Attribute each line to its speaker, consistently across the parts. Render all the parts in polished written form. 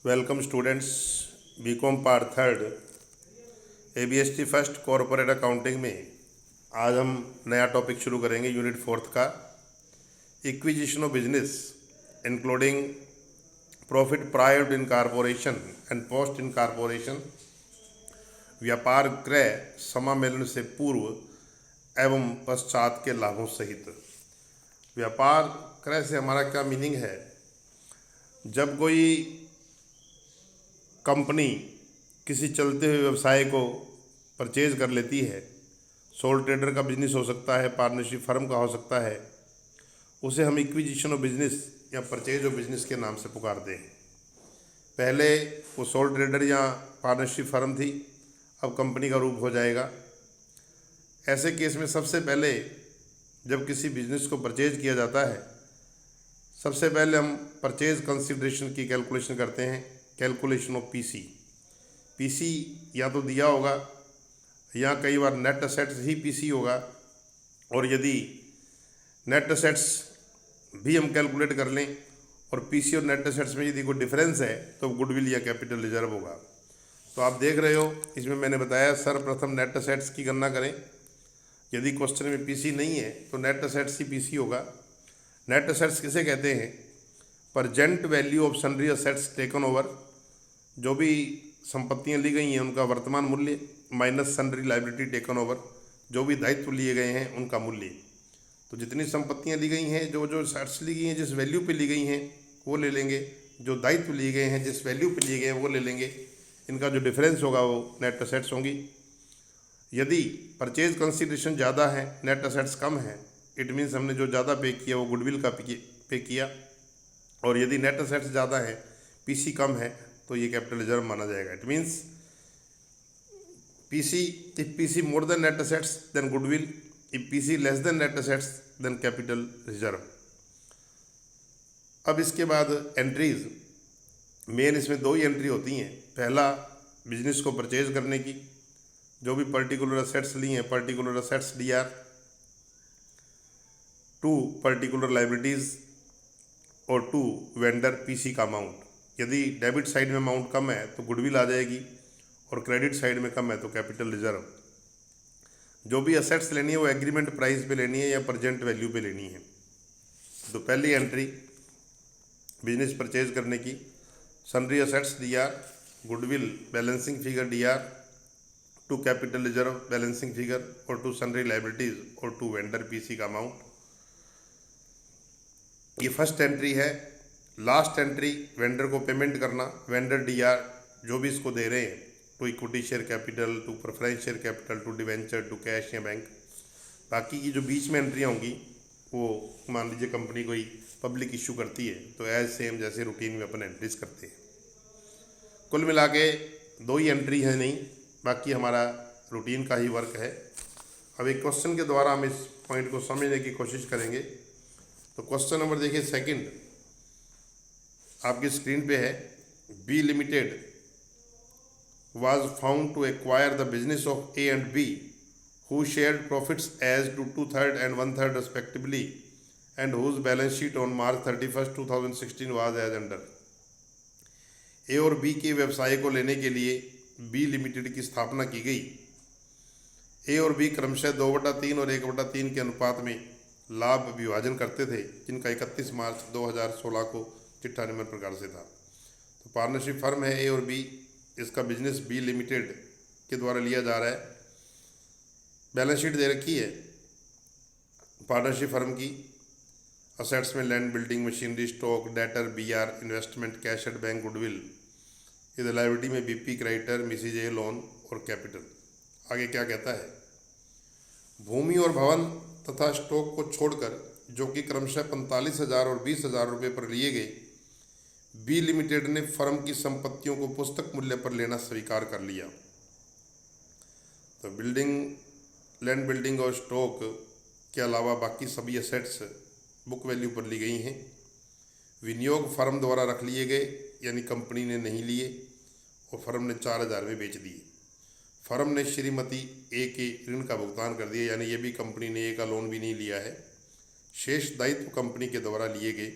Speaker 1: Welcome students. BCom part third ABST first corporate accounting में आज हम नया टॉपिक शुरू करेंगे यूनिट फोर्थ का acquisition of business including profit prior to incorporation and post incorporation, व्यापार क्रय समामेलन से पूर्व एवं पश्चात के लाभों सहित। व्यापार क्रय से हमारा क्या मीनिंग है? जब कोई कंपनी किसी चलते हुए व्यवसाय को परचेज कर लेती है, सोल ट्रेडर का बिजनेस हो सकता है, पार्टनरशिप फर्म का हो सकता है, उसे हम इक्विजिशन ऑफ बिजनेस या परचेज ऑफ बिजनेस के नाम से पुकारते हैं। पहले वो सोल ट्रेडर या पार्टनरशिप फर्म थी, अब कंपनी का रूप हो जाएगा। ऐसे केस में सबसे पहले जब किसी बिजनेस को परचेज किया जाता है, सबसे पहले हम परचेज कंसिडरेशन की कैलकुलेशन करते हैं, कैलकुलेशन ऑफ पीसी या तो दिया होगा या कई बार नेट असेट्स ही पीसी होगा, और यदि नेट असेट्स भी हम कैलकुलेट कर लें और पीसी और नेट असेट्स में यदि कोई डिफरेंस है तो गुडविल या कैपिटल रिजर्व होगा। तो आप देख रहे हो इसमें मैंने बताया सर्वप्रथम नेट असेट्स की गणना करें। यदि क्वेश्चन में पीसी नहीं है तो नेट असेट्स ही पीसी होगा। नेट असेट्स किसे कहते हैं? Present value of sundry assets taken over, जो भी संपत्तियां ली गई हैं उनका वर्तमान मूल्य, minus sundry liability taken over, जो भी दायित्व लिए गए हैं उनका मूल्य। तो जितनी संपत्तियां ली गई हैं, जो जो असेट्स ली गई हैं जिस वैल्यू पे ली गई हैं वो ले लेंगे, जो दायित्व लिए गए हैं जिस वैल्यू पे लिए गए हैं वो ले लेंगे। इनका जो डिफरेंस होगा वो नेट असेट्स होंगी। यदि परचेज कंसिडरेशन ज़्यादा है, नेट असेट्स कम है, इट मीन्स हमने जो ज़्यादा पे किया वो गुडविल का पे किया। और यदि नेट असेट्स ज़्यादा है, पीसी कम है, तो ये कैपिटल रिजर्व माना जाएगा। It means PC, if PC more than net assets then goodwill, if PC less than net assets then capital reserve. अब इसके बाद एंट्रीज, मेन इसमें दो ही एंट्री होती हैं। पहला बिजनेस को परचेज करने की, जो भी पर्टिकुलर असेट्स ली हैं, particular assets DR, to particular liabilities, और टू वेंडर पीसी का अमाउंट। यदि डेबिट साइड में अमाउंट कम है तो गुडविल आ जाएगी, और क्रेडिट साइड में कम है तो कैपिटल रिजर्व। जो भी असेट्स लेनी है वो एग्रीमेंट प्राइस पे लेनी है या प्रेजेंट वैल्यू पे लेनी है। तो पहली एंट्री बिजनेस परचेज करने की, sundry assets DR, goodwill balancing figure DR, to capital reserve balancing figure, और टू सन्ड्री लाइबिलिटीज, और टू वेंडर पीसी का अमाउंट। ये फर्स्ट एंट्री है। लास्ट एंट्री वेंडर को पेमेंट करना, वेंडर डीआर जो भी इसको दे रहे हैं, to equity share capital, to preference share capital, to debenture, to cash या बैंक। बाकी की जो बीच में एंट्रियाँ होंगी वो मान लीजिए कंपनी कोई पब्लिक इशू करती है तो एज सेम जैसे रूटीन में अपन एंट्रीज करते हैं। कुल मिला के दो ही एंट्री है, नहीं बाकी हमारा रूटीन का ही वर्क है। अब एक क्वेश्चन के द्वारा हम इस पॉइंट को समझने की कोशिश करेंगे। तो क्वेश्चन नंबर देखिए सेकंड आपकी स्क्रीन पे है। B limited was found to acquire the business of A and B, who shared profits as to 2/3 and 1/3 respectively, and whose balance sheet on March 31st 2016 was as under। ए और B के व्यवसाय को लेने के लिए B limited की स्थापना की गई। ए और बी क्रमशः 2/3 और 1/3 के अनुपात में लाभ विभाजन करते थे, जिनका 31 मार्च 2016 को चिट्ठा निम्न प्रकार से था। तो पार्टनरशिप फर्म है ए और बी, इसका बिजनेस बी लिमिटेड के द्वारा लिया जा रहा है। बैलेंस शीट दे रखी है पार्टनरशिप फर्म की। असेट्स में land, building, machinery, stock, debtor, BR, investment, cash at bank, goodwill. इधर लायबिलिटी में बीपी, क्रेडिटर, मिसिजे, लोन और कैपिटल। आगे क्या कहता है? भूमि और भवन तथा स्टॉक को छोड़कर, जो कि क्रमशः 45,000 और 20,000 रुपये पर लिए गए, बी लिमिटेड ने फर्म की संपत्तियों को पुस्तक मूल्य पर लेना स्वीकार कर लिया। तो बिल्डिंग, लैंड, बिल्डिंग और स्टॉक के अलावा बाकी सभी असेट्स बुक वैल्यू पर ली गई हैं। विनियोग फर्म द्वारा रख लिए गए, यानी कंपनी ने नहीं लिए, और फर्म ने 4,000 में बेच दिए। फर्म ने श्रीमती ए के ऋण का भुगतान कर दिया, यानी ये भी कंपनी ने ए का लोन भी नहीं लिया है। शेष दायित्व कंपनी के द्वारा लिए गए।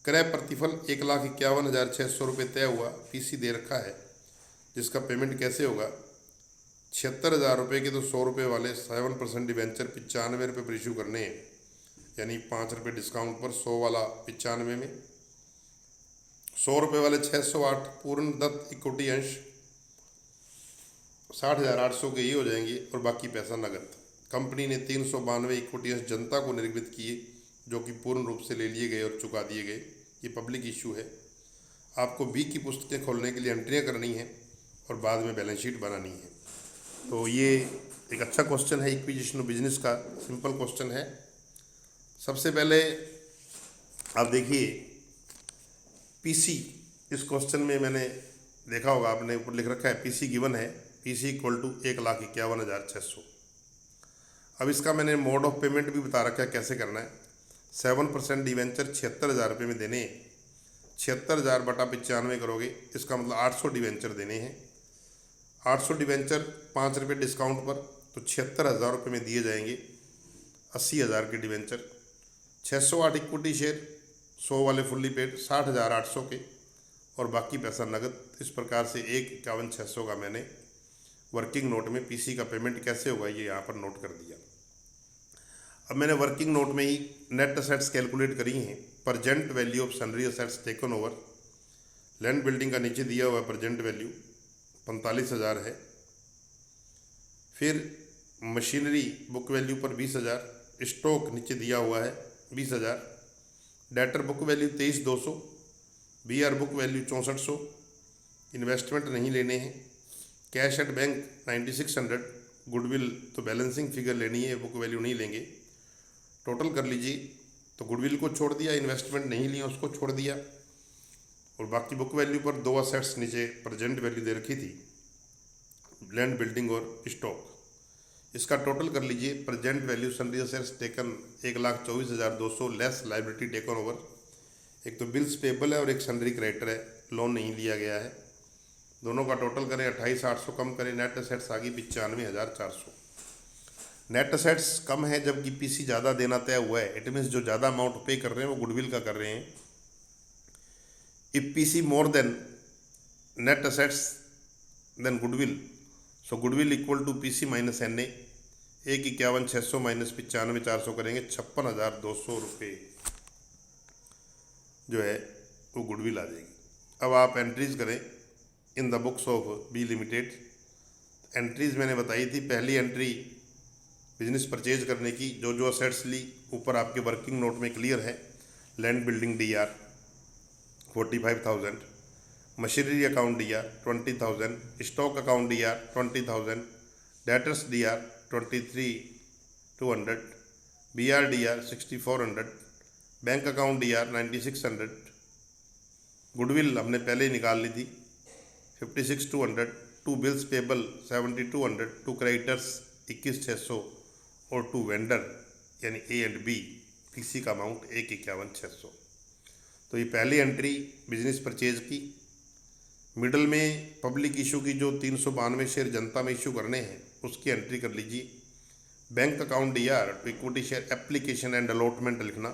Speaker 1: क्रय प्रतिफल 1,51,600 रुपये तय हुआ, पीसी दे रखा है, जिसका पेमेंट कैसे होगा? 76,000 रुपये के तो 100 रुपये वाले 7% डिवेंचर 95 रुपये पर इशू करने हैं, यानी 5 रुपये डिस्काउंट पर 100 वाला 95 में, 100 रुपये वाले 608 पूर्ण दत्त इक्विटी अंश 60,800 के ही हो जाएंगे और बाकी पैसा नगद। कंपनी ने 392 इक्विटी अंश जनता को निर्गमित किए, जो कि पूर्ण रूप से ले लिए गए और चुका दिए गए। ये पब्लिक इशू है। आपको बी की पुस्तकें खोलने के लिए एंट्रियाँ करनी है और बाद में बैलेंस शीट बनानी है। तो ये एक अच्छा क्वेश्चन है एक्विजिशन ऑफ बिजनेस का, सिंपल क्वेश्चन है। सबसे पहले आप देखिए पीसी, इस क्वेश्चन में मैंने देखा होगा आपने ऊपर लिख रखा है पीसी गिवन है, पीसी इक्वल टू 1,51,600। अब इसका मैंने मोड ऑफ पेमेंट भी बता रखा है कैसे करना है। 7% डिवेंचर 76,000 रुपये में देने हैं, 76,000 बटा 95 करोगे, इसका मतलब 800 डिवेंचर देने हैं। 800 डिवेंचर 5 रुपये डिस्काउंट पर, तो 76,000 रुपये में दिए जाएंगे 80,000 के डिवेंचर। 608 इक्विटी शेयर 100 वाले फुल्ली पेड 60,800 के और बाकी पैसा नगद। इस प्रकार से 1,51,600 का मैंने वर्किंग नोट में पीसी का पेमेंट कैसे होगा ये यहाँ पर नोट कर दिया। अब मैंने वर्किंग नोट में ही नेट असेट्स कैलकुलेट करी हैं। Present value of सनरी assets taken over, land building का नीचे दिया हुआ है प्रेजेंट वैल्यू 45,000 है। फिर मशीनरी बुक वैल्यू पर 20,000, स्टॉक नीचे दिया हुआ है 20,000, debtor book value 23,200, BR book value 6400, investment नहीं लेने हैं, कैश एट बैंक 9600, गुडविल तो बैलेंसिंग फिगर लेनी है, बुक वैल्यू नहीं लेंगे। टोटल कर लीजिए, तो गुडविल को छोड़ दिया, इन्वेस्टमेंट नहीं लिया उसको छोड़ दिया, और बाकी बुक वैल्यू पर 2 असेट्स नीचे प्रेजेंट वैल्यू दे रखी थी, लैंड बिल्डिंग और स्टॉक। इसका टोटल कर लीजिए। Present value सनरी assets taken 1,24,200 less liability taken over. एक तो बिल्स पेबल है और एक सनरी क्रेडिटर है, लोन नहीं लिया गया है। दोनों का टोटल करें 28,800, कम करें नेट असेट्स आ गई 95,400। नेट असेट्स कम है जबकि पीसी ज़्यादा देना तय हुआ है। इट मीन्स जो ज़्यादा अमाउंट पे कर रहे हैं वो गुडविल का कर रहे हैं। If PC more than net assets then goodwill, so goodwill equal to PC minus N A. 1,51,600 minus 95,400 करेंगे 56,200 रुपये जो है वो गुडविल आ जाएगी। अब आप एंट्रीज करें in the books of B limited. Entries मैंने बताई थी। पहली एंट्री बिजनेस परचेज करने की, जो जो असेट्स ली ऊपर आपके वर्किंग नोट में क्लियर है। Land building DR 45,000, machinery account DR 20,000, stock account DR 20,000, debtors DR 23,200, BR DR 6,400, bank account DR 9,600, goodwill हमने पहले ही निकाल ली थी 56,200, 2 बिल्स पेबल 7,200, 2 क्रेडिटर्स 21,600 और 2 वेंडर यानी ए एंड बी पीसी का अमाउंट 1,51,600। तो ये पहली एंट्री बिजनेस परचेज की। मिडल में पब्लिक इशू की जो 392 शेयर जनता में इशू करने हैं उसकी एंट्री कर लीजिए। बैंक अकाउंट डीआर तो equity share application and allotment लिखना।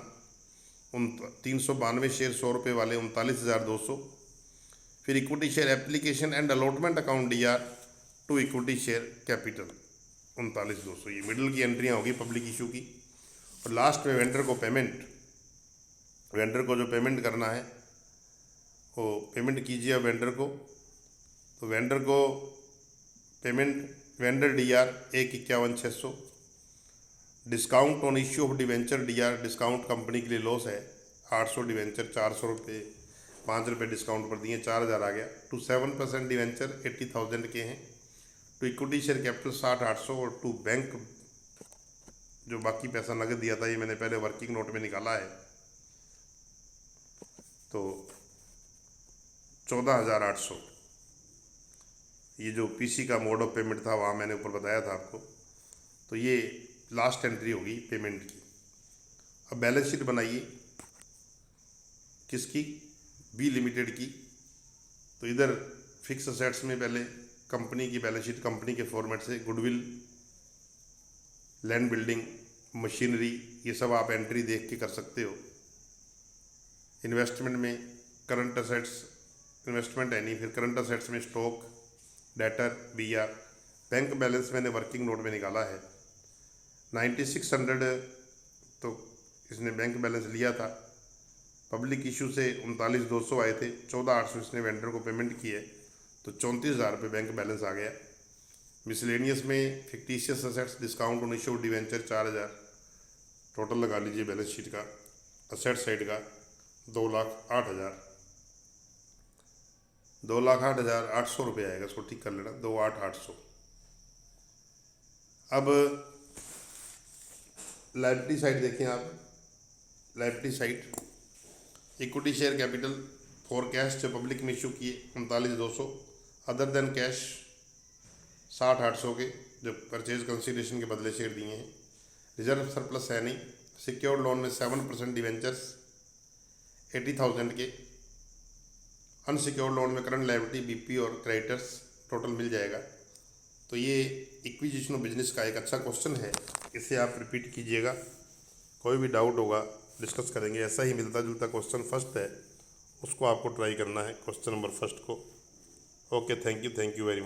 Speaker 1: 392 शेयर 100 रुपये वाले 39,200। फिर equity share application and allotment account DR to equity share capital 39,200। ये मिडल की एंट्रियाँ होगी पब्लिक इशू की। और लास्ट में वेंडर को पेमेंट, वेंडर को जो पेमेंट करना है वो पेमेंट कीजिए। अब वेंडर को, तो वेंडर को payment vendor DR 1,51,600, discount on issue of debenture DR, discount company के लिए लॉस है 800 डिवेंचर 400 रुपये 5 रुपये डिस्काउंट पर दिए 4,000 आ गया। टू 7% डिवेंचर 80,000 के हैं। टू इक्विटी शेयर कैपिटल 60,800 और टू बैंक जो बाकी पैसा नगद दिया था ये मैंने पहले वर्किंग नोट में निकाला है, तो 14,800। ये जो पीसी का मोड ऑफ पेमेंट था वहाँ मैंने ऊपर बताया था आपको। तो ये लास्ट एंट्री होगी पेमेंट की। अब बैलेंस शीट बनाइए किसकी, बी लिमिटेड की। तो इधर फिक्स असेट्स में पहले कंपनी की बैलेंस शीट कंपनी के फॉर्मेट से गुडविल, लैंड बिल्डिंग, मशीनरी, ये सब आप एंट्री देख के कर सकते हो। इन्वेस्टमेंट में करंट असेट्स, इन्वेस्टमेंट है नहीं, फिर करंट असेट्स में stock, debtor, BR. Bank balance मैंने वर्किंग नोट में निकाला है 9600, तो इसने बैंक बैलेंस लिया था। पब्लिक इशू से 39200 आए थे, 14800 इसने वेंडर को पेमेंट की है, तो 34,000 रुपये बैंक बैलेंस आ गया। मिसलेनियस में fictitious assets, discount on issue debenture 4000, total लगा लीजिए बैलेंस शीट का असेट साइड का 2,08,000, 2,08,800 रुपये आएगा, इसको ठीक कर लेना 2,08,800। अब लायबिलिटी साइड देखें आप, liability side equity share capital for cash जो पब्लिक में इशू किए 39,200, अदर देन कैश 60,800 के जो परचेज कंसिडरेशन के बदले शेयर दिए हैं। रिजर्व सरप्लस है नहीं। सिक्योर्ड लोन में 7% डिवेंचर्स 80,000 के। अनसिक्योर्ड लोन में करंट लायबिलिटी, बीपी और क्रेडिटर्स टोटल मिल जाएगा। तो ये इक्विजिशन ऑफ बिजनेस का एक अच्छा क्वेश्चन है, इसे आप रिपीट कीजिएगा, कोई भी डाउट होगा डिस्कस करेंगे। ऐसा ही मिलता जुलता क्वेश्चन फर्स्ट है, उसको आपको ट्राई करना है, क्वेश्चन नंबर फर्स्ट को। Okay, thank you very much.